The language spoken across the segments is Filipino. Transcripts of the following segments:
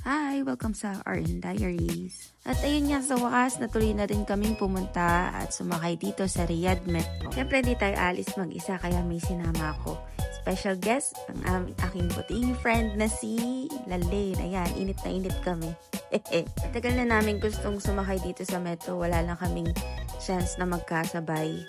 Hi! Welcome sa RN Diaries. At ayun nga, sa wakas, natuloy na rin kaming pumunta at sumakay dito sa Riyadh Metro. Siyempre, hindi tayo alis mag-isa kaya may sinama ako. Special guest, ang aking buting friend na si Lalaine. Ayan, init na init kami. Tagal na namin gustong sumakay dito sa metro. Wala lang kaming chance na magkasabay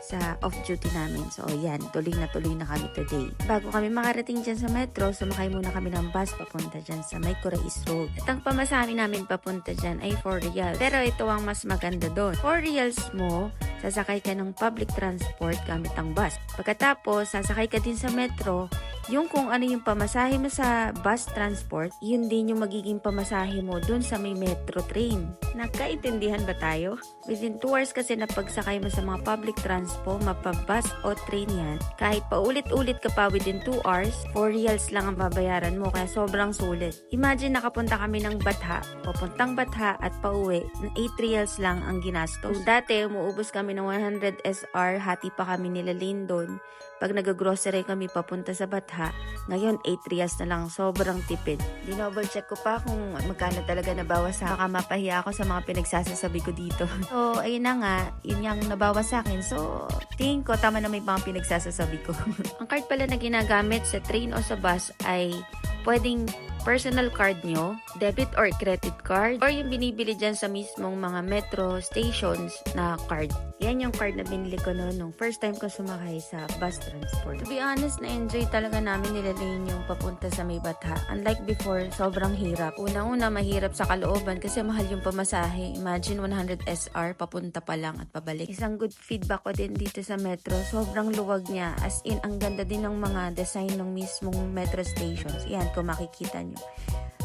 sa off-duty namin. So, yan. Tuloy na kami today. Bago kami makarating dyan sa metro, sumakay muna kami ng bus papunta dyan sa May Kurais Road. At ang pamasahe namin papunta dyan ay 4 riyals. Pero ito ang mas maganda doon. 4 riyals mo, sasakay ka ng public transport gamit ang bus. Pagkatapos, sasakay ka din sa metro, yung kung ano yung pamasahe mo sa bus transport, yun din yung magiging pamasahe mo dun sa may metro train. Nagkaintindihan ba tayo? Within 2 hours kasi na pagsakay mo sa mga public transport, mapabus o train yan, kahit paulit-ulit ka pa within 2 hours, 4 reals lang ang babayaran mo, kaya sobrang sulit. Imagine nakapunta kami ng Batha, papuntang Batha at pauwi, na 8 reals lang ang ginastos. Dati, umuubos kami ng 100 SR, hati pa kami nila Lane doon. Pag nag-grocery kami papunta sa Batha, ngayon 8 reals na lang, sobrang tipid. Dinoble check ko pa kung magkano talaga nabawas sa baka mapahiya ako sa mga pinagsasasabi ko dito. So, ayun na nga, yun yung nabawas sa akin. So, tingin ko tama na may mga pinagsasasabi ko. Ang card pala na ginagamit sa train o sa bus ay pwedeng personal card nyo, debit or credit card, or yung binibili dyan sa mismong mga metro stations na card. Yan yung card na binili ko noon nung first time ko sumakay sa bus transport. To be honest, na-enjoy talaga namin nilalayin yung papunta sa may Batha. Unlike before, sobrang hirap. Unang-una, mahirap sa kalooban kasi mahal yung pamasahe. Imagine 100 SR, papunta pa lang at pabalik. Isang good feedback ko din dito sa metro, sobrang luwag niya. As in, ang ganda din ng mga design ng mismong metro stations. Yan, kung makikita nyo.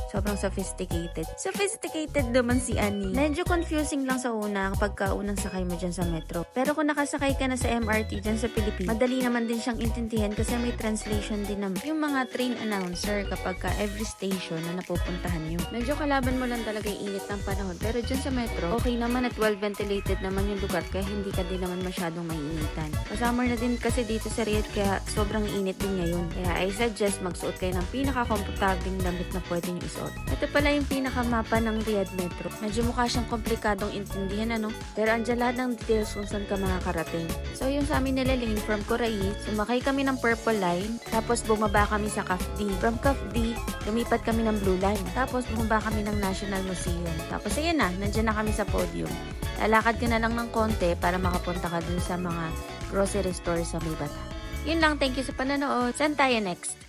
Sobrang sophisticated. Sophisticated naman si Annie. Medyo confusing lang sa una kapag unang sakay mo dyan sa metro. Pero kung nakasakay ka na sa MRT dyan sa Pilipinas, madali naman din siyang intindihan kasi may translation din naman. Yung mga train announcer kapag ka every station na napupuntahan nyo. Medyo kalaban mo lang talaga yung init ng panahon. Pero dyan sa metro, okay naman at well ventilated naman yung lugar kaya hindi ka din naman masyadong maiinitan. Summer na din kasi dito sa Riyadh kaya sobrang init din ngayon. Kaya I suggest magsuot kayo ng pinaka-komportabling damit na pwede nyo isuot. Ito pala yung pinakamapa ng Riyadh Metro. Medyo mukha siyang komplikadong intindihan, ano? Pero andyan lahat ng details kung saan ka makakarating. So, yung sa amin nila Lane from Kurais, sumakay kami ng Purple Line, tapos bumaba kami sa CAFD. From CAFD, lumipat kami ng Blue Line. Tapos bumaba kami ng National Museum. Tapos ayan na, nandyan na kami sa podium. Lalakad ka na lang ng konti para makapunta ka dun sa mga grocery store sa may Batha. Yun lang, thank you sa panonood. Saan tayo next?